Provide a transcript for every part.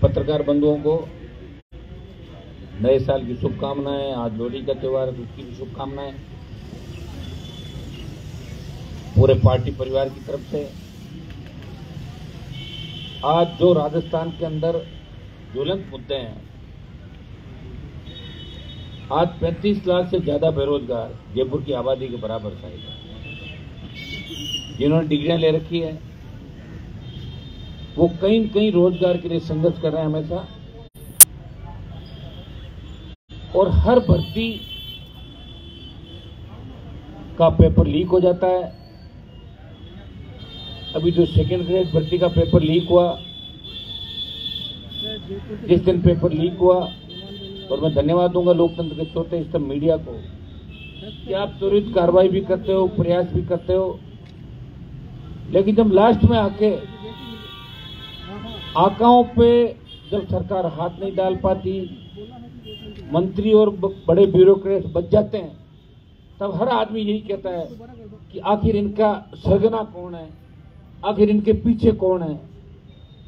पत्रकार बंधुओं को नए साल की शुभकामनाएं। आज लोहड़ी का त्योहार है, उसकी भी शुभकामनाएं पूरे पार्टी परिवार की तरफ से। आज जो राजस्थान के अंदर ज्वलंत मुद्दे हैं, आज 35 लाख से ज्यादा बेरोजगार जयपुर की आबादी के बराबर शायद, जिन्होंने डिग्रियां ले रखी है, वो कहीं न कहीं रोजगार के लिए संघर्ष कर रहे हैं हमेशा। और हर भर्ती का पेपर लीक हो जाता है। अभी जो सेकेंड ग्रेड भर्ती का पेपर लीक हुआ, जिस दिन पेपर लीक हुआ, और मैं धन्यवाद दूंगा लोकतंत्र के चौथे स्तंभ मीडिया को कि आप त्वरित कार्रवाई भी करते हो, प्रयास भी करते हो, लेकिन जब लास्ट में आके आंकड़ों पे जब सरकार हाथ नहीं डाल पाती, मंत्री और बड़े ब्यूरोक्रेट बच जाते हैं, तब हर आदमी यही कहता है कि आखिर इनका सरगना कौन है, आखिर इनके पीछे कौन है।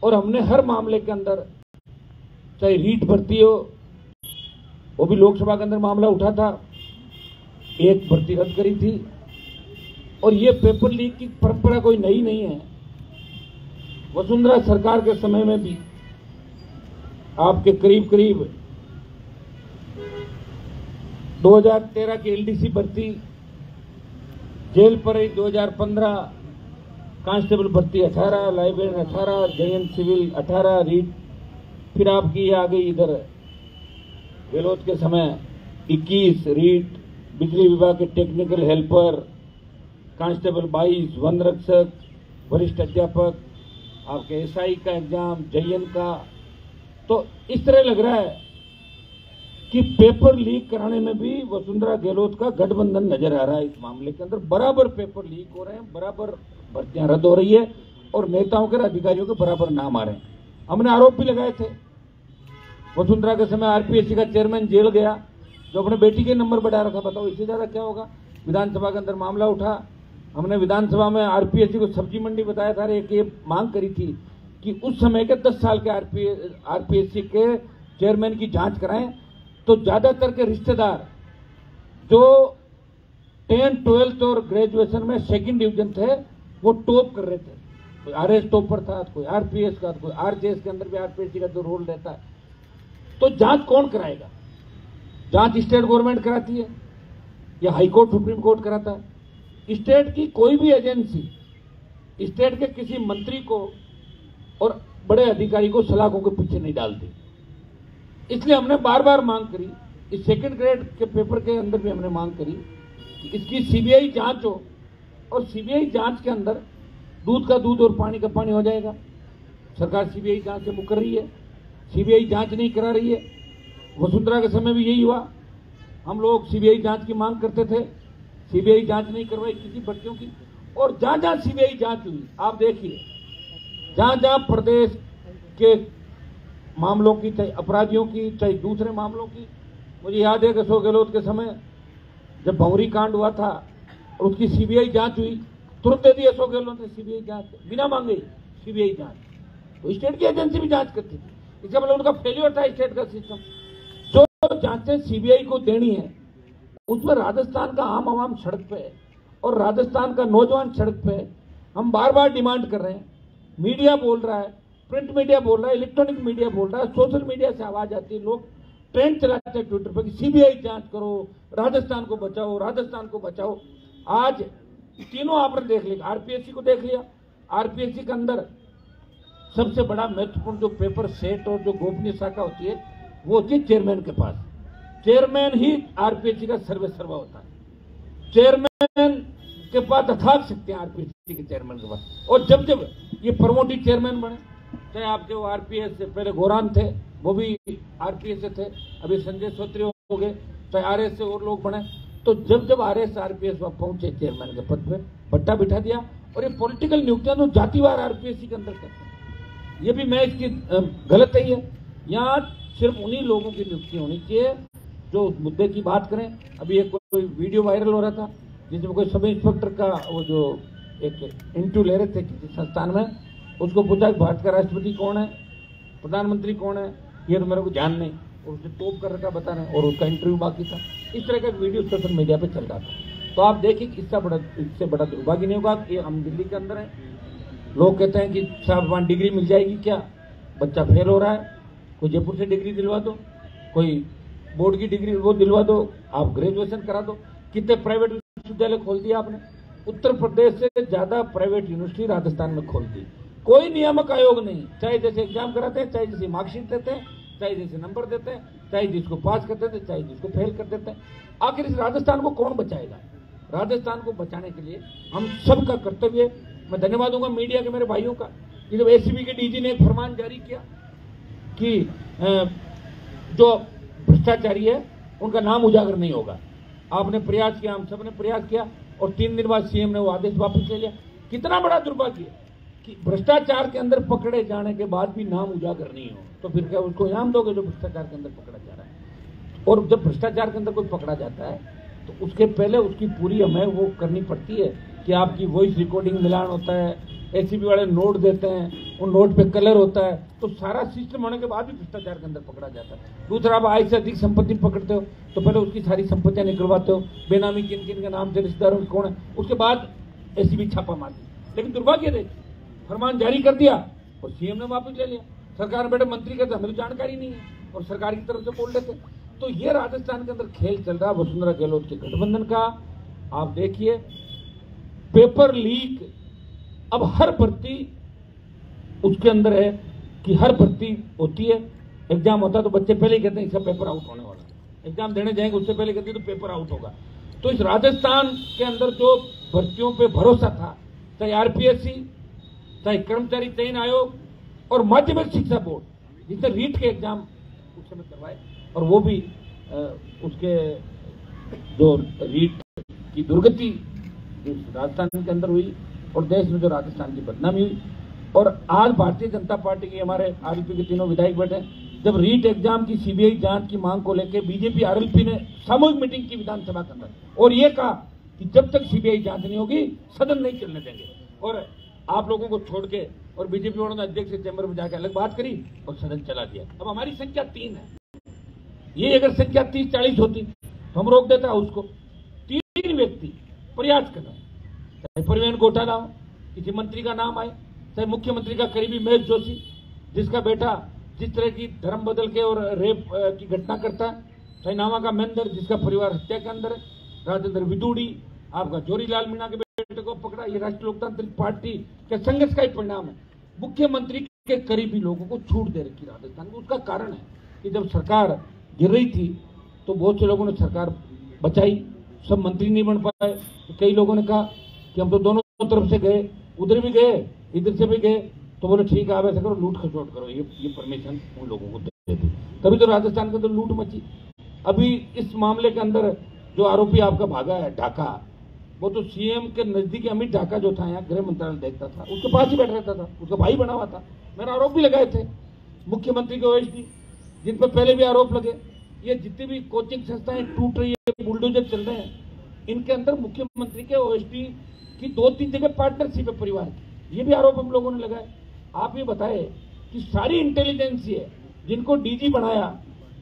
और हमने हर मामले के अंदर, चाहे रीट भर्ती हो, वो भी लोकसभा के अंदर मामला उठा था, एक भर्ती रद्द करी थी। और ये पेपर लीक की परंपरा कोई नई नहीं है। वसुंधरा सरकार के समय में भी आपके करीब करीब 2013 की एलडीसी भर्ती, जेल पर 2015 कांस्टेबल भर्ती 18, लाइब्रेरियन 18, जयन सिविल 18, रीट, फिर आपकी आ गई इधर गहलोत के समय 21 रीट, बिजली विभाग के टेक्निकल हेल्पर, कांस्टेबल 22, वन रक्षक, वरिष्ठ अध्यापक, आपके एसआई का एग्जाम, जयन का। तो इस तरह लग रहा है कि पेपर लीक कराने में भी वसुंधरा गहलोत का गठबंधन नजर आ रहा है। इस मामले के अंदर बराबर पेपर लीक हो रहे हैं, बराबर भर्तियां रद्द हो रही है, और नेताओं के अधिकारियों के बराबर नाम आ रहे हैं। हमने आरोप भी लगाए थे, वसुंधरा के समय आरपीएससी का चेयरमैन जेल गया जो अपने बेटी के नंबर बढ़ा रहा था। बताओ इससे ज्यादा क्या होगा। विधानसभा के अंदर मामला उठा, हमने विधानसभा में आरपीएससी को सब्जी मंडी बताया था। एक ये मांग करी थी कि उस समय के 10 साल के आरपीएससी के चेयरमैन की जांच कराएं। तो ज्यादातर के रिश्तेदार जो 10, 12 और ग्रेजुएशन में सेकंड डिवीजन थे, वो टॉप कर रहे थे। कोई आरएस टॉपर था, कोई आरपीएस का, कोई आरजेएस के अंदर भी आरपीएससी का जो रोल रहता है। तो जांच कौन कराएगा? जांच स्टेट गवर्नमेंट कराती है या हाईकोर्ट, सुप्रीम कोर्ट कराता है? स्टेट की कोई भी एजेंसी स्टेट के किसी मंत्री को और बड़े अधिकारी को सलाखों के पीछे नहीं डालती। इसलिए हमने बार बार मांग करी, इस सेकंड ग्रेड के पेपर के अंदर भी हमने मांग करी कि इसकी सीबीआई जांच हो, और सीबीआई जांच के अंदर दूध का दूध और पानी का पानी हो जाएगा। सरकार सीबीआई जांच से मुकर रही है, सीबीआई जांच नहीं करा रही है। वसुंधरा के समय भी यही हुआ, हम लोग सीबीआई जांच की मांग करते थे, सीबीआई जांच नहीं करवाई किसी भर्तियों की। और जहां जहां सीबीआई जांच हुई, आप देखिए, जहां जहां प्रदेश के मामलों की, चाहे अपराधियों की, चाहे दूसरे मामलों की। मुझे याद है कि अशोक गहलोत के समय जब भंवरी कांड हुआ था और उसकी सीबीआई जांच हुई, तुरंत दे दी अशोक गहलोत ने सीबीआई जांच, बिना मांगे सीबीआई जांच। तो स्टेट की एजेंसी भी जांच करती थी, इसका मतलब उनका फेलियर था स्टेट का सिस्टम। जो जांचें सीबीआई को देनी है, उसमें राजस्थान का आम आवाम सड़क पे है और राजस्थान का नौजवान सड़क पे है। हम बार बार डिमांड कर रहे हैं, मीडिया बोल रहा है, प्रिंट मीडिया बोल रहा है, इलेक्ट्रॉनिक मीडिया बोल रहा है, सोशल मीडिया से आवाज आती है, लोग ट्रेंड चलाते हैं ट्विटर पर कि सीबीआई जांच करो, राजस्थान को बचाओ, राजस्थान को बचाओ। आज तीनों आपने देख लिया, आरपीएससी को देख लिया। आरपीएससी के अंदर सबसे बड़ा महत्वपूर्ण जो पेपर सेट और जो गोपनीय शाखा होती है, वो होती है चेयरमैन के पास। चेयरमैन ही आरपीएससी का सर्वे सर्वा होता है। चेयरमैन के पास अथाक शक्ति है, आरपीएससी के चेयरमैन के पास। और जब जब ये प्रमोटेड चेयरमैन बने, चाहे आपके वो आरपीएस से पहले गौरान थे, वो भी आरपीएस से थे, अभी संजय सोत्री हो गए, चाहे आरएस से और लोग बने, तो जब जब आरएस आरपीएस वहां पहुंचे चेयरमैन के पद पे, पट्टा बिठा दिया। और ये पॉलिटिकल नियुक्तियां तो जातिवार आरपीएससी के अंदर करते हैं, ये भी मैं इसकी गलत है। ये यहाँ सिर्फ उन्हीं लोगों की नियुक्ति होनी चाहिए जो उस मुद्दे की बात करें। अभी एक कोई वीडियो वायरल हो रहा था जिसमें कोई सब इंस्पेक्टर का वो जो एक इंटरव्यू ले रहे थे किसी संस्थान में, उसको पूछा कि भारत का राष्ट्रपति कौन है, प्रधानमंत्री कौन है ये तो मेरे को ध्यान नहीं, और उसने टॉप कर रखा बता रहे हैं, और उसका इंटरव्यू बाकी था। इस तरह का एक वीडियो सोशल मीडिया पे चल रहा था। तो आप देखिए इससे बड़ा दुर्भाग्य नहीं होगा कि हम दिल्ली के अंदर हैं, लोग कहते हैं कि साहब वहाँ डिग्री मिल जाएगी क्या, बच्चा फेल हो रहा है, कोई जयपुर से डिग्री दिलवा दो, कोई बोर्ड की डिग्री वो दिलवा दो, आप ग्रेजुएशन करा दो। कितने प्राइवेट विश्वविद्यालय खोल दिया आपने, उत्तर प्रदेश से ज्यादा प्राइवेट यूनिवर्सिटी राजस्थान में खोल दी। कोई नियामक आयोग नहीं, चाहे जैसे एग्जाम कराते हैं, चाहे जैसे मार्कशीट देते हैं, चाहे जैसे नंबर देते हैं, चाहे जिसको पास कर देते हैं, चाहे जिसको फेल कर देते हैं। आखिर इस राजस्थान को कौन बचाएगा? राजस्थान को बचाने के लिए हम सबका कर्तव्य है। मैं धन्यवाद दूंगा मीडिया के मेरे भाइयों का कि जब एसीबी के डीजी ने एक फरमान जारी किया कि जो भ्रष्टाचारी है उनका नाम उजागर नहीं होगा। आपने प्रयास किया, हम सब ने प्रयास किया, और 3 दिन बाद सीएम ने वो आदेश वापस ले लिया। कितना बड़ा दुर्भाग्य कि भ्रष्टाचार के अंदर पकड़े जाने के बाद भी नाम उजागर नहीं हो, तो फिर क्या उसको इनाम दोगे जो भ्रष्टाचार के अंदर पकड़ा जा रहा है? और जब भ्रष्टाचार के अंदर कोई पकड़ा जाता है तो उसके पहले उसकी पूरी हमें वो करनी पड़ती है कि आपकी वॉइस रिकॉर्डिंग मिलान होता है, एसीबी वाले नोट देते हैं, उन नोट पे कलर होता है, तो सारा सिस्टम होने के बाद भी भ्रष्टाचार के अंदर पकड़ा जाता है। दूसरा, आप आय से अधिक संपत्ति पकड़ते हो तो पहले उसकी सारी संपत्तियां निकलवाते हो, बेनामी किन किन के नाम से, रिश्तेदारों की कौन है, उसके बाद एसीबी छापा मारती। लेकिन दुर्भाग्य देखिए, फरमान जारी कर दिया और सीएम ने वापस ले लिया। सरकार बैठे मंत्री कहते हमें तो जानकारी नहीं है और सरकार की तरफ से बोल देते। तो ये राजस्थान के अंदर खेल चल रहा है वसुंधरा गहलोत के गठबंधन का। आप देखिए, पेपर लीक, अब हर भर्ती उसके अंदर है कि हर भर्ती होती है, एग्जाम होता है तो बच्चे पहले ही कहते हैं इसका पेपर आउट होने वाला है, एग्जाम देने जाएंगे उससे पहले कहते हैं तो पेपर आउट होगा। तो इस राजस्थान के अंदर जो भर्तियों पे भरोसा था, चाहे आरपीएससी, चाहे कर्मचारी चयन आयोग और माध्यमिक शिक्षा बोर्ड, जिसने रीट के एग्जाम उस समय करवाए, और वो भी उसके जो रीट की दुर्गति राजस्थान के अंदर हुई और देश में जो राजस्थान की बदनामी हुई। और आज भारतीय जनता पार्टी के हमारे आरएलपी के तीनों विधायक बैठे, जब रीट एग्जाम की सीबीआई जांच की मांग को लेकर बीजेपी आरएलपी ने सामूहिक मीटिंग की विधानसभा के अंदर, और ये कहा कि जब तक सीबीआई जांच नहीं होगी सदन नहीं चलने देंगे। और आप लोगों को छोड़ के और बीजेपी वालों ने अध्यक्ष से चैम्बर में जाकर अलग बात करी और सदन चला दिया। अब हमारी संख्या 3 है, ये अगर संख्या 30-40 होती तो हम रोक देता उसको। 3 व्यक्ति प्रयास कर रहे हैं, चाहे परिवहन घोटाला हो, किसी मंत्री का नाम आए, चाहे मुख्यमंत्री का करीबी महेश जोशी जिसका बेटा जिस तरह की धर्म बदल के और रेप की घटना करता है, चाहे नामा का महेंद्र जिसका परिवार हत्या के अंदर है, राजेंद्र विदुड़ी, आपका जोरीलाल मीणा के बेटे को पकड़ा। ये राष्ट्रीय लोकतांत्रिक पार्टी के संघर्ष का ही परिणाम है। मुख्यमंत्री के करीबी लोगों को छूट दे रखी राजस्थान में। उसका कारण है कि जब सरकार गिर रही थी तो बहुत से लोगों ने सरकार बचाई, सब मंत्री नहीं बन पाए। तो कई लोगों ने कहा कि हम तो दोनों तरफ से गए, उधर भी गए इधर से भी गए, तो बोले ठीक है आप ऐसा करो, लूट खसोट करो, ये परमिशन उन लोगों को दे दी। तभी तो राजस्थान के अंदर लूट मची। अभी इस मामले के अंदर जो आरोपी आपका भागा है ढाका, वो तो सीएम के नजदीक अमित ढाका जो था, यहाँ गृह मंत्रालय देखता था, उसके पास ही बैठ रहता था, उसका भाई बना हुआ था। मैंने आरोप भी लगाए थे मुख्यमंत्री के ओएसडी, जिन पर पहले भी आरोप लगे। ये जितनी भी कोचिंग संस्थाएं टूट रही है, बुलडोजर चल रहे हैं, इनके अंदर मुख्यमंत्री के ओएसडी की 2-3 जगह पार्टनरशिप है परिवार की, ये भी आरोप हम लोगों ने लगाए। आप ये बताए कि सारी इंटेलिजेंस है जिनको डीजी बनाया,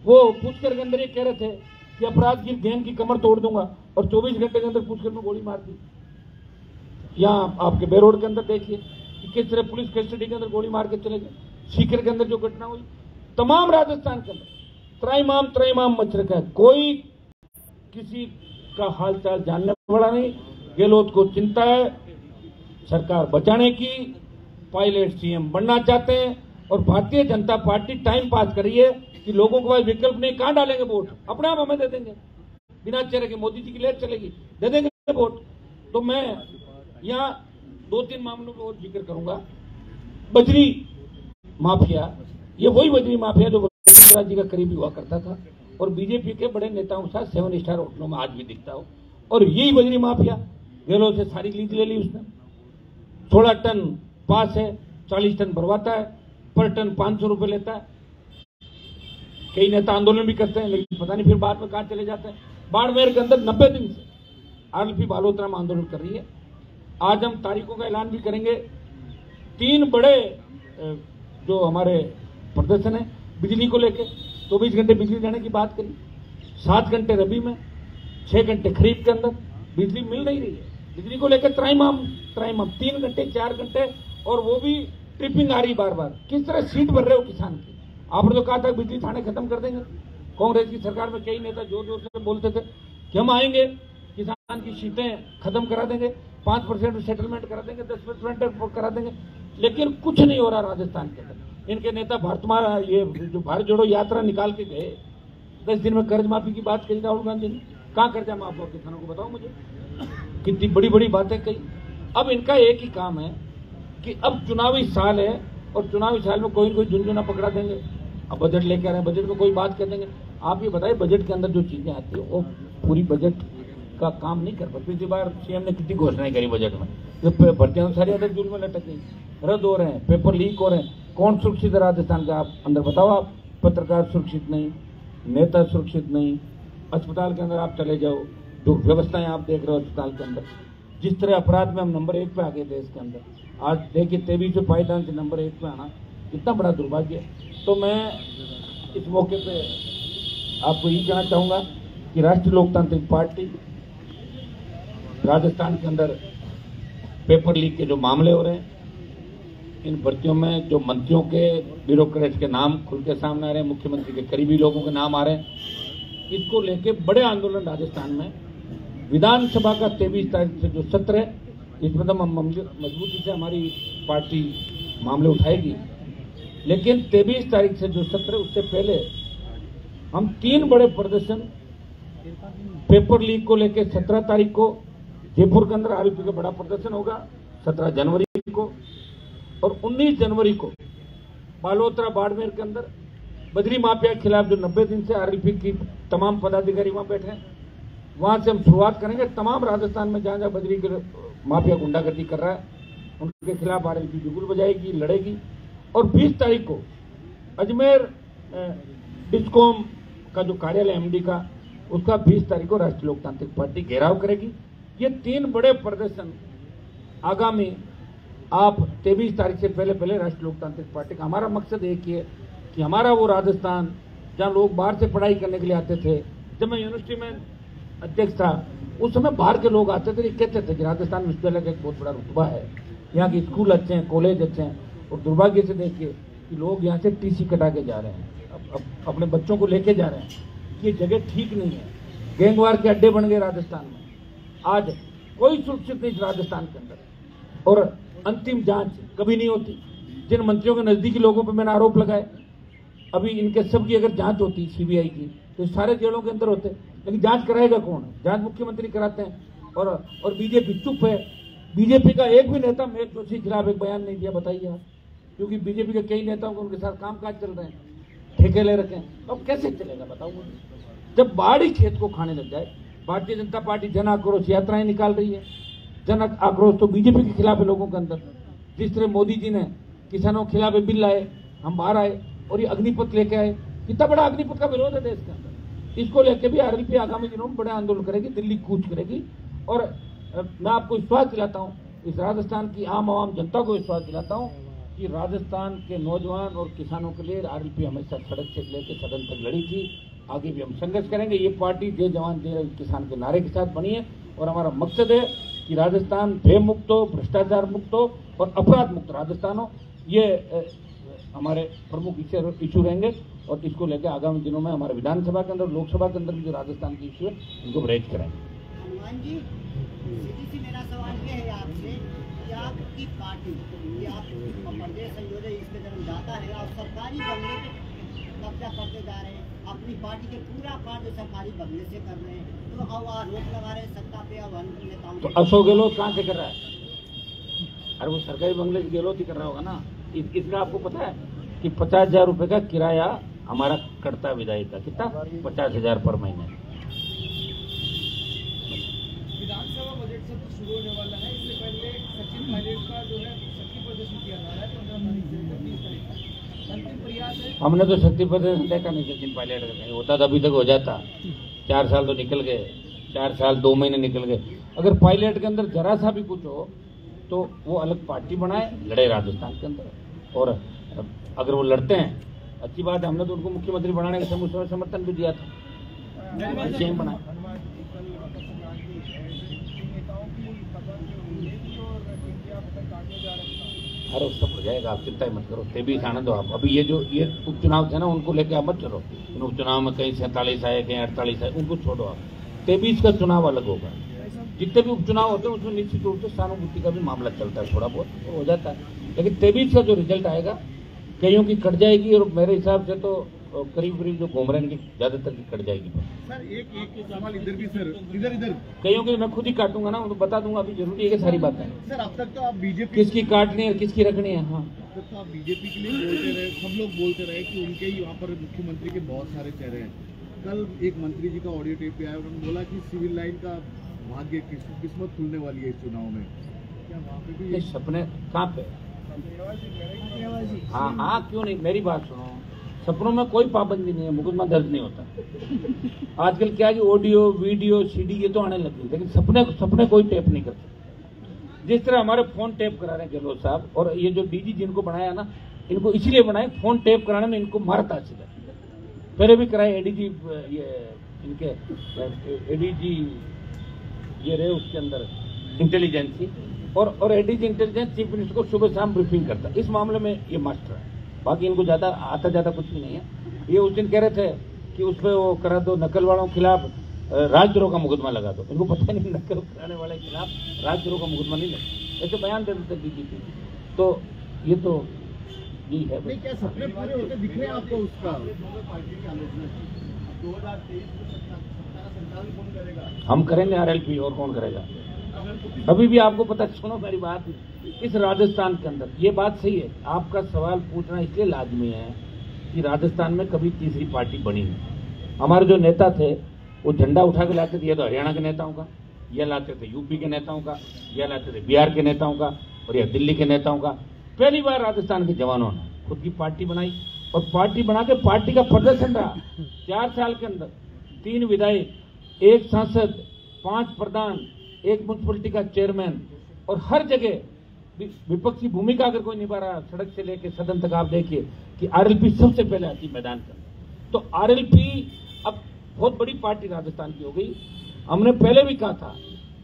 वो पूछकर के अंदर ये कह रहे थे कि अपराध की गैंग की कमर तोड़ दूंगा, और 24 घंटे के अंदर पूछकर में गोली मार दी। यहाँ आपके बेरोड के अंदर देखिए कि किस तरह पुलिस कस्टडी के अंदर गोली मार के चले गए। सीकर के अंदर जो घटना हुई, तमाम राजस्थान के अंदर त्रैमाम मच रखा है। कोई किसी का हालचाल जानने वाला नहीं। गहलोत को चिंता है सरकार बचाने की, पायलट सीएम बनना चाहते हैं, और Bharatiya Janata party time pass कर रही है कि लोगों को भाई विकल्प नहीं, कहां डालेंगे वोट, अपने आप हमें दे देंगे, बिना चेहरे के मोदी जी की लेट चलेगी, दे देंगे वोट। तो मैं यहाँ 2-3 मामलों को और जिक्र करूंगा। बजरी माफिया, ये वही बजरी माफिया जो वसुंधरा जी का करीबी हुआ करता था और बीजेपी के बड़े नेताओं के साथ 7 स्टार होटलों में आज भी दिखता हो, और यही बजरी माफिया गहलोत से सारी लीज ले ली उसने। 16 टन पास है, 40 टन भरवाता है, पर टन 500 रुपए लेता है। कई नेता आंदोलन भी करते हैं, लेकिन पता नहीं फिर बाद में कहां चले जाते हैं। बाड़मेर के अंदर 90 दिन से आरएलपी बालोतरा में आंदोलन कर रही है। आज हम तारीखों का ऐलान भी करेंगे। 3 बड़े जो हमारे प्रदर्शन है बिजली को लेके। 24 घंटे बिजली देने की बात करी, 7 घंटे रबी में, 6 घंटे खरीफ के अंदर बिजली मिल नहीं रही है। बिजली को लेकर त्राइमाम 3 घंटे 4 घंटे, और वो भी ट्रिपिंग आ रही बार बार। किस तरह सीट भर रहे हो किसान की? आपने तो कहा था बिजली थाने खत्म कर देंगे। कांग्रेस की सरकार में कई नेता जोर जोर से बोलते थे कि हम आएंगे, किसान की सीटें खत्म करा देंगे, 5% सेटलमेंट करा देंगे, 10% करा देंगे, लेकिन कुछ नहीं हो रहा राजस्थान के अंदर। इनके नेता ये जो भारत जोड़ो यात्रा निकाल के गए, 10 दिन में कर्ज माफी की बात कही राहुल गांधी ने। कहाँ कर्जा माफ हो किसानों को बताओ मुझे? कितनी बड़ी बड़ी बातें कही। अब इनका एक ही काम है कि अब चुनावी साल है, और चुनावी साल में कोई न कोई झुंझुना पकड़ा देंगे। अब बजट लेकर आ रहे हैं, बजट में कोई बात कर देंगे। आप ये बताइए, बजट के अंदर जो चीजें आती है वो पूरी बजट का काम नहीं कर पाते। पिछली बार सीएम ने कितनी घोषणाएं करी बजट में, जो भर्तियां सारी अदर जुल में लटक गई, रद्द हो रहे हैं, पेपर लीक हो रहे हैं। कौन सुरक्षित है राजस्थान का? आप अंदर बताओ। आप पत्रकार सुरक्षित नहीं, नेता सुरक्षित नहीं। अस्पताल के अंदर आप चले जाओ, जो व्यवस्थाएं आप देख रहे हो अस्पताल के अंदर, जिस तरह अपराध में हम नंबर 1 पे आ गए देश के अंदर, आज देखिए 23 पायदान से नंबर 1 पे आना कितना बड़ा दुर्भाग्य है। तो मैं इस मौके पे आपको ये कहना चाहूंगा कि राष्ट्रीय लोकतांत्रिक पार्टी राजस्थान के अंदर पेपर लीक के जो मामले हो रहे हैं, इन भर्तियों में जो मंत्रियों के, ब्यूरोक्रेट्स के नाम खुल के सामने आ रहे हैं, मुख्यमंत्री के करीबी लोगों के नाम आ रहे हैं, इसको लेके बड़े आंदोलन राजस्थान में। विधानसभा का 23 तारीख से जो सत्र है, इसमें तो मजबूती से हमारी पार्टी मामले उठाएगी, लेकिन 23 तारीख से जो सत्र है उससे पहले हम 3 बड़े प्रदर्शन पेपर लीक को लेकर 17 तारीख को जयपुर के अंदर आरएलपी का बड़ा प्रदर्शन होगा, 17 जनवरी को, और 19 जनवरी को बालोतरा बाड़मेर के अंदर बजरी माफिया के खिलाफ जो 90 दिन से आरएलपी की तमाम पदाधिकारी वहां बैठे हैं, वहां से हम शुरुआत करेंगे। तमाम राजस्थान में जहां जहां बजरी के माफिया गुंडागर्दी कर रहा है उनके खिलाफ आरएलपी बिगुल बजाएगी, लड़ेगी। और 20 तारीख को अजमेर डिस्कॉम का जो कार्यालय एमडी का, उसका 20 तारीख को राष्ट्रीय लोकतांत्रिक पार्टी घेराव करेगी। ये 3 बड़े प्रदर्शन आगामी आप 23 तारीख से पहले पहले राष्ट्रीय लोकतांत्रिक पार्टी का, हमारा मकसद एक ही है कि हमारा वो राजस्थान जहाँ लोग बाहर से पढ़ाई करने के लिए आते थे, जब मैं यूनिवर्सिटी में अध्यक्ष था उस समय बाहर के लोग आते थे, कहते थे कि राजस्थान विश्वविद्यालय का एक बहुत बड़ा रुतबा है, यहाँ के स्कूल अच्छे हैं, कॉलेज अच्छे हैं। और दुर्भाग्य से देखिए कि लोग यहाँ से टीसी कटा के जा रहे हैं, अब अपने बच्चों को लेके जा रहे हैं। ये जगह ठीक नहीं है, गैंगवार के अड्डे बन गए राजस्थान में। आज कोई सुरक्षित नहीं राजस्थान के अंदर, और अंतिम जांच कभी नहीं होती। जिन मंत्रियों के नजदीकी लोगों पर मैंने आरोप लगाए, अभी इनके सब की अगर जांच होती सीबीआई की तो सारे जेलों के अंदर होते, लेकिन जांच कराएगा कौन? जांच मुख्यमंत्री कराते हैं। और बीजेपी चुप है। बीजेपी का एक भी नेता मेघ जोशी के खिलाफ एक बयान नहीं दिया, बताइए आप, क्योंकि बीजेपी के कई नेताओं को उनके साथ कामकाज चल रहे हैं, ठेके ले रखे हैं। अब कैसे चलेगा बताओ मुझे? जब बाढ़ ही खेत को खाने लग जाए। भारतीय जनता पार्टी जन आक्रोश यात्राएं निकाल रही है। जन आक्रोश तो बीजेपी के खिलाफ है लोगों के अंदर। जिस तरह मोदी जी ने किसानों के खिलाफ बिल लाए, हम बाहर आए और ये अग्निपथ लेके आए। कितना बड़ा अग्निपथ का विरोध है देश के अंदर। इसको लेके भी आरएलपी आगामी दिनों में बड़े आंदोलन करेगी, दिल्ली कूच करेगी। और मैं आपको विश्वास दिलाता हूँ, इस राजस्थान की आम जनता को विश्वास दिलाता हूँ कि राजस्थान के नौजवान और किसानों के लिए आरएलपी हमेशा सड़क से लेकर सदन तक लड़ी थी। आगे भी हम संघर्ष करेंगे। ये पार्टी जय जवान जय किसान के नारे के साथ बनी है, और हमारा मकसद है कि राजस्थान भय मुक्त हो, भ्रष्टाचार मुक्त हो और अपराध मुक्त राजस्थान हो। ये हमारे प्रमुख इशू रहेंगे, और इसको लेकर आगामी दिनों में हमारे विधानसभा के अंदर, लोकसभा के अंदर भी जो राजस्थान के इशू है उनको रेज करेंगे। हनुमान जी, सीधी मेरा सवाल ये है आपसे कि आपकी पार्टी, ये आप प्रदेश संयोजक इसके जन्मदाता है, आप सरकारी बंगले पे कब्जा करते जा रहे हैं, अपनी पार्टी के पूरा कार्य सरकारी बंगले से कर रहे हैं, तो अब आरोप लगा रहे हैं सत्ता पे अब नेताओं। तो अशोक गहलोत कहाँ से कर रहा है? अरे वो सरकारी बंगले से गहलोत ही कर रहा होगा ना। इसका आपको पता है कि 50,000 रुपए का किराया हमारा कटता है विधायक का। कितना? 50,000 पर महीने। विधानसभा बजट सत्र शुरू होने वाला है, इससे पहले सचिन पायलट का जो है शक्ति प्रदर्शन किया जा रहा है 15 तारीख से 30 तारीख तक। अंतिम प्रयास है। हमने तो शक्ति प्रदर्शन देखा नहीं सचिन पायलट का, कहीं होता तो अभी तक हो जाता। 4 साल तो निकल गए, 4 साल 2 महीने निकल गए। अगर पायलट के अंदर जरा सा भी कुछ हो तो वो अलग पार्टी बनाए, लड़े राजस्थान के अंदर। और अगर वो लड़ते हैं अच्छी बात है, हमने तो उनको मुख्यमंत्री बनाने के समय उसमें समर्थन भी दिया था, सीएम बना। अरे सब हो जाएगा, आप चिंता ही मत करो, तेबीस आने दो आप। अभी ये जो ये उपचुनाव थे ना, उनको लेके आप मत चलो। इन उपचुनाव में कहीं 47 आए, कहीं 48 आए, उनको छोड़ो आप। 23 का चुनाव अलग होगा। जितने भी उपचुनाव होते हैं उसमें निश्चित रूप से सहानुभूति का भी मामला चलता है, थोड़ा बहुत तो हो जाता है। लेकिन 23 का जो रिजल्ट आएगा, कईयों की कट जाएगी, और मेरे हिसाब से तो करीब करीब जो घूम रहे हैं इनकी ज्यादातर की कट जाएगी। सर एक सवाल इधर भी सर, इधर कईयों की मैं खुद ही काटूंगा ना, उनको बता दूंगा, अभी जरूरी है कि सारी बातें। सर अब तक तो आप बीजेपी किसकी काटनी है किसकी रखनी है। हाँ, अब तक तो आप बीजेपी के लिए बोलते रहे, सब लोग बोलते रहे कि उनके ही यहाँ पर मुख्यमंत्री के बहुत सारे चेहरे हैं। कल एक मंत्री जी का ऑडियो टेप पे आया, उन्होंने बोला कि सिविल लाइन का भाग्य किस्मत खुलने वाली है इस चुनाव में। क्या वहाँ पे भी सपने कहाँ पे? हाँ हाँ, क्यों नहीं, मेरी बात सुनो, सपनों में कोई पाबंदी नहीं है, मुकदमा दर्ज नहीं होता। आजकल क्या है कि ऑडियो वीडियो सीडी ये तो आने लगी, लेकिन सपने कोई टेप नहीं करते। जिस तरह हमारे फोन टेप करा रहे हैं गहलोत साहब, और ये जो डीजी जिनको बनाया ना, इनको इसीलिए बनाए, फोन टेप कराने में इनको मारता सीधा। पहले भी कराए एडीजी, ये इनके एडीजी ये रहे उसके अंदर इंटेलिजेंसी, और एडीजी इंटेलिजेंस चीफ मिनिस्टर को सुबह शाम ब्रीफिंग करता। इस मामले में ये मास्टर है, बाकी इनको ज्यादा आता ज्यादा कुछ भी नहीं है। ये उस दिन कह रहे थे कि उस पर वो करा दो, नकल वालों के खिलाफ राजद्रोह का मुकदमा लगा दो। इनको पता नहीं नकल कराने वाले के खिलाफ राजद्रोह का मुकदमा नहीं लगा, ऐसे बयान दे देते डीजीपी। तो ये तो यही है। नहीं, क्या सपने पूरे होते दिख रहे हैं आपको उसका? हम करेंगे आरएलपी, और कौन करेगा? अभी भी आपको पता, सुनो मेरी बात, इस राजस्थान के अंदर ये बात सही है, आपका सवाल पूछना इसलिए लाजमी है कि राजस्थान में कभी तीसरी पार्टी बनी नहीं। हमारे जो नेता थे वो झंडा उठा के लाते थे, ये तो हरियाणा के नेताओं का, यह लाते थे यूपी के नेताओं का, यह लाते थे बिहार के नेताओं का, और यह दिल्ली के नेताओं का। पहली बार राजस्थान के जवानों ने खुद की पार्टी बनाई, और पार्टी बना के पार्टी का प्रदर्शन रहा। 4 साल के अंदर 3 विधायक, 1 सांसद, 5 प्रधान, 1 म्युनिसिपलिटी का चेयरमैन, और हर जगह विपक्षी भूमिका अगर कोई निभा रहा, सड़क से लेकर सदन तक आप देखिए कि आरएलपी सबसे पहले आती मैदान का। तो आरएलपी अब बहुत बड़ी पार्टी राजस्थान की हो गई। हमने पहले भी कहा था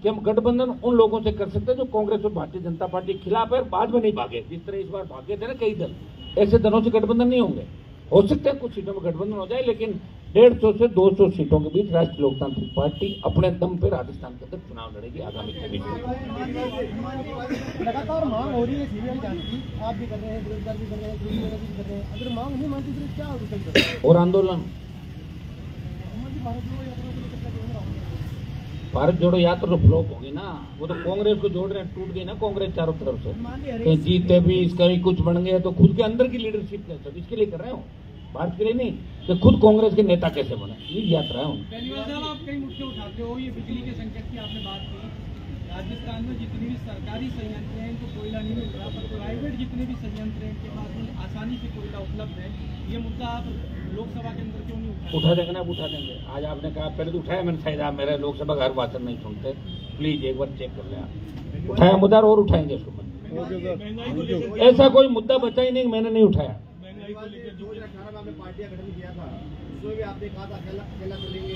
कि हम गठबंधन उन लोगों से कर सकते हैं जो कांग्रेस और भारतीय जनता पार्टी के खिलाफ है, बाद में नहीं भागे। जिस तरह इस बार भागे थे ना कई दल, ऐसे दलों से गठबंधन नहीं होंगे। हो सकते हैं कुछ सीटों में गठबंधन हो जाए, लेकिन 150 से 200 सीटों के बीच राष्ट्रीय लोकतांत्रिक पार्टी अपने दम पे राजस्थान के अंदर चुनाव लड़ेगी आगामी 23 में। लगातार मांग हो रही है सीबीआई जांच की, आप भी कर रहे हैं, बेरोजगार भी कर रहे हैं, भी कर रहे हैं। अगर मांग नहीं मानती तो क्या रिजल्ट? और आंदोलन, भारत जोड़ो यात्रा तो फ्लॉप होगी ना। वो तो कांग्रेस को जोड़ रहे हैं, टूट गई ना कांग्रेस चारों तरफ से, कहीं जीते भी, कहीं कुछ बन गए। तो खुद के अंदर की लीडरशिप कैसे, इसके लिए कर रहे हो, भारत के लिए नहीं, तो खुद कांग्रेस के नेता कैसे बने, ये यात्रा है उनकी। आप कई मुद्दे उठाते हो, ये बिजली के संकट की आपने बात की। राजस्थान में जितनी भी सरकारी संयंत्र हैं इनको कोयला नहीं मिल रहा, पर प्राइवेट जितने भी संयंत्र हैं इनके पास में आसानी से कोयला उपलब्ध है। ये मुद्दा आप लोकसभा के अंदर क्यों नहीं उठा देंगे ना? उठा देंगे। आज आपने कहा, पहले तो उठाया मैंने, शायद आप मेरे लोकसभा का हर भाषण नहीं सुनते, प्लीज एक बार चेक कर लें। उठाया मुद्दा और उठाएंगे इसको। ऐसा कोई मुद्दा बचा ही नहीं मैंने नहीं उठाया। 2018 में आपने पार्टियां गठन किया था, उसमें भी आपने कहा था अकेला चलेंगे,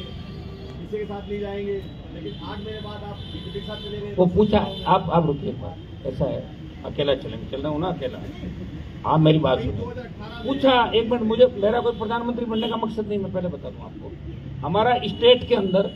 किसी के साथ नहीं जाएंगे, लेकिन 8 महीने बाद आप बीजेपी के साथ चले गए। वो पूछा, आप रुकिए एक बार, ऐसा है अकेला चलेंगे, चल रहा हूँ ना अकेला, आप मेरी बात सुनो। पूछा एक मिनट, मुझे मेरा कोई प्रधानमंत्री बनने का मकसद नहीं, मैं पहले बता दूं आपको। हमारा स्टेट के अंदर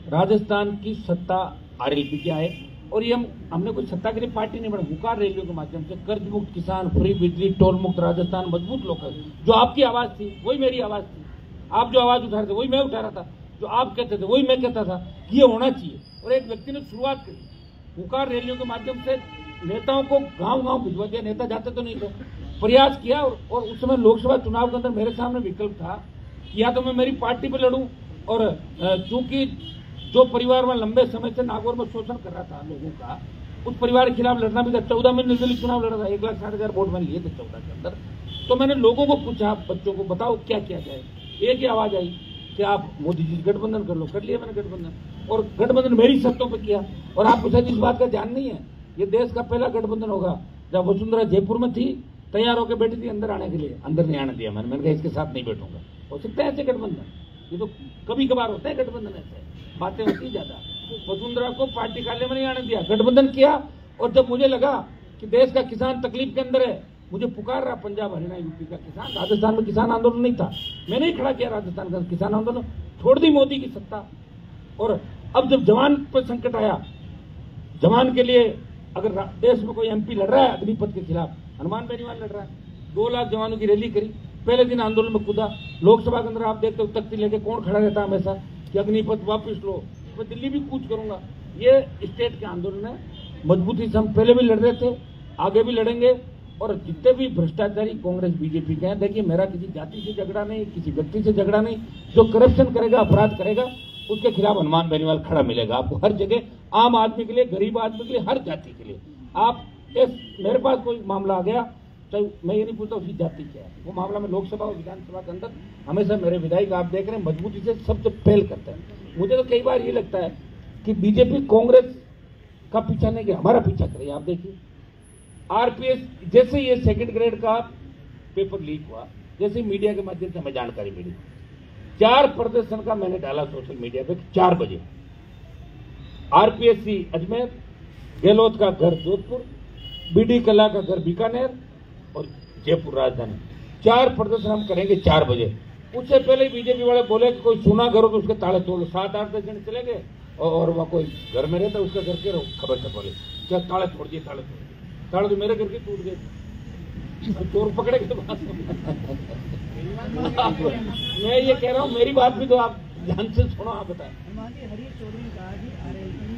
राजस्थान की सत्ता आरएलपी की आए, और ये हमने कोई सत्ता के लिए पार्टी नहीं बनाई। हुकार रैलियों के माध्यम से कर्ज मुक्त किसान, फ्री बिजली, टोल मुक्त राजस्थान, मजबूत लोकल, जो आपकी आवाज थी वही मेरी आवाज थी। आप जो आवाज उठा रहे थे वही मैं उठा रहा था, जो आप कहते थे वही मैं कहता था कि ये होना चाहिए। और एक व्यक्ति ने शुरुआत करी हुकार रैलियों के माध्यम से, नेताओं को गांव-गांव भिजवा दिया, नेता जाते तो नहीं थे, प्रयास किया। और उस समय लोकसभा चुनाव के अंदर मेरे सामने विकल्प था, या तो मैं मेरी पार्टी पे लड़ूं, और चूंकि जो परिवार में लंबे समय से नागौर में शोषण कर रहा था लोगों का, उस परिवार के खिलाफ लड़ना भी था। 14 में निर्दलीय चुनाव लड़ा था, 1,60,000 वोट मैंने लिए थे 14 के अंदर। तो मैंने लोगों को पूछा, बच्चों को बताओ क्या किया जाए। एक ही आवाज आई कि आप मोदी जी गठबंधन कर लो। कर लिया मैंने गठबंधन, और गठबंधन मेरी शर्तों पर किया। और आपको शायद इस बात का ध्यान नहीं है, ये देश का पहला गठबंधन होगा। जब वसुंधरा जयपुर में थी तैयार होकर बैठी थी अंदर आने के लिए, अंदर नहीं आने दिया मैंने कहा इसके साथ नहीं बैठूंगा। हो सकता है ऐसे गठबंधन, ये तो कभी कभार होता है गठबंधन, ऐसे बातें होती ज्यादा। वसुंधरा को पार्टी कार्यालय में नहीं आने दिया, गठबंधन किया। और जब मुझे लगा कि देश का किसान तकलीफ के अंदर है, मुझे पुकार रहा पंजाब हरियाणा यूपी का किसान, राजस्थान में किसान आंदोलन नहीं था, मैंने ही खड़ा किया राजस्थान का किसान आंदोलन, छोड़ दी मोदी की सत्ता। और अब जब जवान पर संकट आया, जवान के लिए अगर देश में कोई एमपी लड़ रहा है अग्निपथ के खिलाफ, हनुमान बेनीवाल लड़ रहा है, 2 लाख जवानों की रैली करी, पहले दिन आंदोलन में कूदा। लोकसभा के अंदर आप देखते हो तख्ती लेके कौन खड़ा रहता है हमेशा कि अग्निपथ वापस लो, मैं दिल्ली भी कूच करूंगा। ये स्टेट के आंदोलन है, मजबूती से हम पहले भी लड़ रहे थे, आगे भी लड़ेंगे। और जितने भी भ्रष्टाचारी कांग्रेस बीजेपी के हैं, देखिए मेरा किसी जाति से झगड़ा नहीं, किसी व्यक्ति से झगड़ा नहीं, जो करप्शन करेगा, अपराध करेगा, उसके खिलाफ हनुमान बेनीवाल खड़ा मिलेगा आपको हर जगह, आम आदमी के लिए, गरीब आदमी के लिए, हर जाति के लिए। आप मेरे पास कोई मामला आ गया, चाहे मैं ये नहीं पूछता उसकी जाति क्या है, वो मामला में लोकसभा और विधानसभा के अंदर हमेशा मेरे विधायक आप देख रहे हैं मजबूती से सबसे पहल करते हैं। मुझे तो कई बार ये लगता है कि बीजेपी कांग्रेस का पीछा नहीं किया, हमारा पीछा करे। आप देखिए आरपीएस, जैसे ये सेकंड ग्रेड का पेपर लीक हुआ, जैसे मीडिया के माध्यम से हमें जानकारी मिली, 4 प्रदर्शन का मैंने डाला सोशल मीडिया पे 4 बजे, आरपीएससी अजमेर, गहलोत का घर जोधपुर, बीडी कला का घर बीकानेर और जयपुर राजधानी, 4 प्रदर्शन हम करेंगे 4 बजे। उससे पहले बीजेपी वाले बोले कि कोई सुना करो तो उसके ताले तोड़ लो। 7-8 जन चले गए और वहाँ कोई घर में रहता उसका घर के खबर छपा ले, क्या ताले तोड़ दिए, ताले तोड़ दिए, ताले तो मेरे घर के टूट गए, चोर पकड़े के बाद। मैं ये कह रहा हूँ, मेरी बात भी तो आप ध्यान से सुनो। आप बताएं, हरीश चौधरी ने कहा कि आरएलपी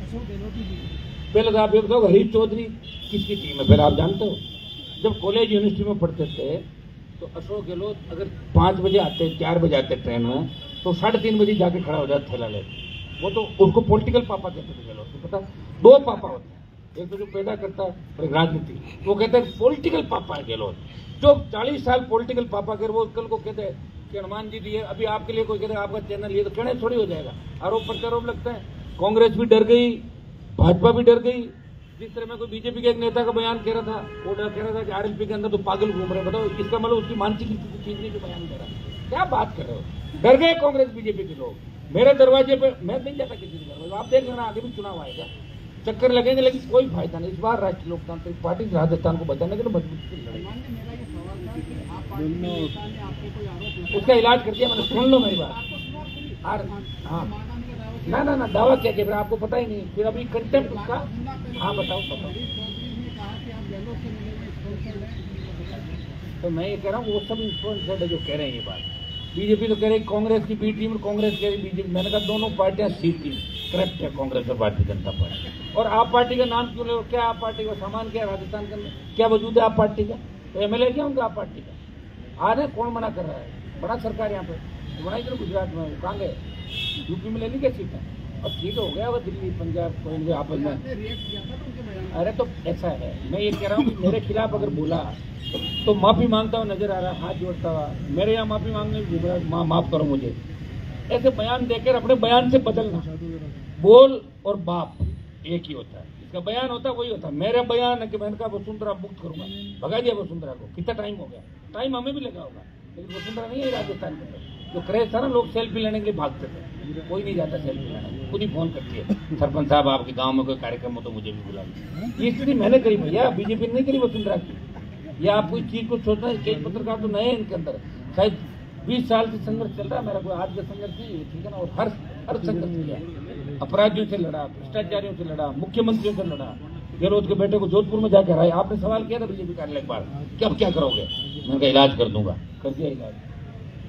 अशोक गहलोत की टीम। पहले तो आप ये बताओ हरीश चौधरी किसकी टीम है, फिर आप जानते हो। जब कॉलेज यूनिवर्सिटी में पढ़ते थे तो अशोक गहलोत अगर 5 बजे आते, 4 बजे आते ट्रेन में, तो 3:30 बजे जाके खड़ा हो जाता थैला ले। वो तो उसको पॉलिटिकल पापा कहते थे गहलोत को। पता 2 पापा होते हैं, एक तो जो पैदा करता है और राजनीति, वो कहते हैं पॉलिटिकल पापा है गहलोत। जो 40 साल पॉलिटिकल पापा कर, वो कल को कहते हैं कि हनुमान जी दिए, अभी आपके लिए कोई कहते हैं आपका चैनल ये, तो कहने थोड़ी हो जाएगा। आरोप प्रत्यारोप लगता है। कांग्रेस भी डर गई, भाजपा भी डर गई। जिस तरह में कोई बीजेपी के एक नेता का बयान कह रहा था, वो कह रहा था कि आरएलपी के अंदर तो पागल घूम रहे। बताओ इसका मतलब उसकी मानसिक स्थिति ठीक नहीं जो बयान दे रहा है। क्या बात कर रहे हो, डर गए कांग्रेस बीजेपी के लोग। मेरे दरवाजे पे मैं नहीं जाता किसी के दरवाजे, आप देख लेना आगे भी चुनाव आएगा, चक्कर लगेंगे, लेकिन कोई फायदा नहीं। इस बार राष्ट्रीय लोकतांत्रिक पार्टी राजस्थान को बचाने के लिए मजबूती से लड़ेगी। उसका इलाज कर दिया मैंने, सुन लो मेरी बात। हाँ ना दावा क्या फिर आपको पता ही नहीं, फिर अभी कंटेम्प्ट उसका। हाँ बताओ। तो मैं ये कह रहा हूँ वो सब इन्फ्लुएंसर है जो कह रहे हैं ये बात। बीजेपी तो कह रही कांग्रेस की बी टीम, कांग्रेस कह रही बीजेपी। मैंने कहा दोनों पार्टियां सी टीम करेक्ट है, कांग्रेस और भारतीय जनता पार्टी। और आप पार्टी का नाम क्यों ले लो, क्या आप पार्टी का सामान क्या है राजस्थान के अंदर, क्या वजूद है आप पार्टी का, तो एमएलए क्या होंगे आप पार्टी का। आ रहे कौन मना कर रहा है, बड़ा सरकार यहाँ पे बनाई करो गुजरात में, कहाँ गए, यूपी में लेनी क्या सीट है, और ठीक हो गया वो दिल्ली पंजाब कोई आपस में। अरे तो ऐसा है, मैं ये कह रहा हूँ कि मेरे खिलाफ अगर बोला तो माफी मांगता हुआ नजर आ रहा है, हाथ जोड़ता हुआ। मेरे यहाँ माफी मांगने माफ करो मुझे। ऐसे बयान देकर अपने बयान से बदलना, बोल और बाप एक ही होता है, इसका बयान होता है वही होता है। मेरा बयान है कि मैंने कहा वसुंधरा मुक्त करूंगा, भगा दिया वसुंधरा को। कितना टाइम हो गया, टाइम हमें भी लगा होगा, लेकिन वसुंधरा नहीं है राजस्थान के अंदर। जो क्रेज था ना, लोग सेल्फी लेने के लिए भागते थे, कोई नहीं जाता सेल्फी लेने, खुद ही फोन करती है सरपंच साहब आपके गांव में कोई कार्यक्रम हो तो मुझे भी बुला लीजिए। ये स्थिति मैंने करी भैया, बीजेपी ने नहीं करी वसुंधरा की। या आप कोई चीज को सोचना है, कई पत्रकार तो नए हैं इनके अंदर, शायद 20 साल से संघर्ष चल रहा है मेरा, कोई आज का संघर्ष नहीं, ठीक है ना। और हर संघर्ष किया, अपराधियों से लड़ा, भ्रष्टाचारियों से लड़ा, मुख्यमंत्रियों से लड़ा, गहलोत के बेटे को जोधपुर में जाकर हराया। आपने सवाल किया था बीजेपी कार्यालय के बाहर कि अब क्या करोगे, मैंने कहा इलाज कर दूंगा, कर दिया इलाज।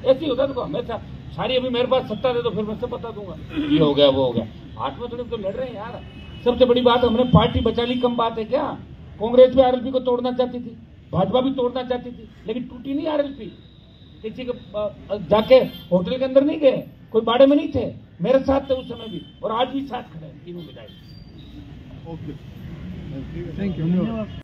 ऐसे ही होता तो हमेशा सारी, अभी मेरे पास सत्ता दे तो फिर मैं सब बता दूंगा, ये हो गया वो हो गया। आठवें थोड़ी तो लड़ रहे हैं यार। सबसे बड़ी बात, हमने पार्टी बचा ली, कम बात है क्या। कांग्रेस भी आरएलपी को तोड़ना चाहती थी, भाजपा भी तोड़ना चाहती थी, लेकिन टूटी नहीं आरएलपी। किसी के जाके होटल के अंदर नहीं गए, कोई बाड़े में नहीं थे, मेरे साथ थे उस समय भी, और आज भी साथ खड़े हैं तीनों विधायक। Okay, thank you.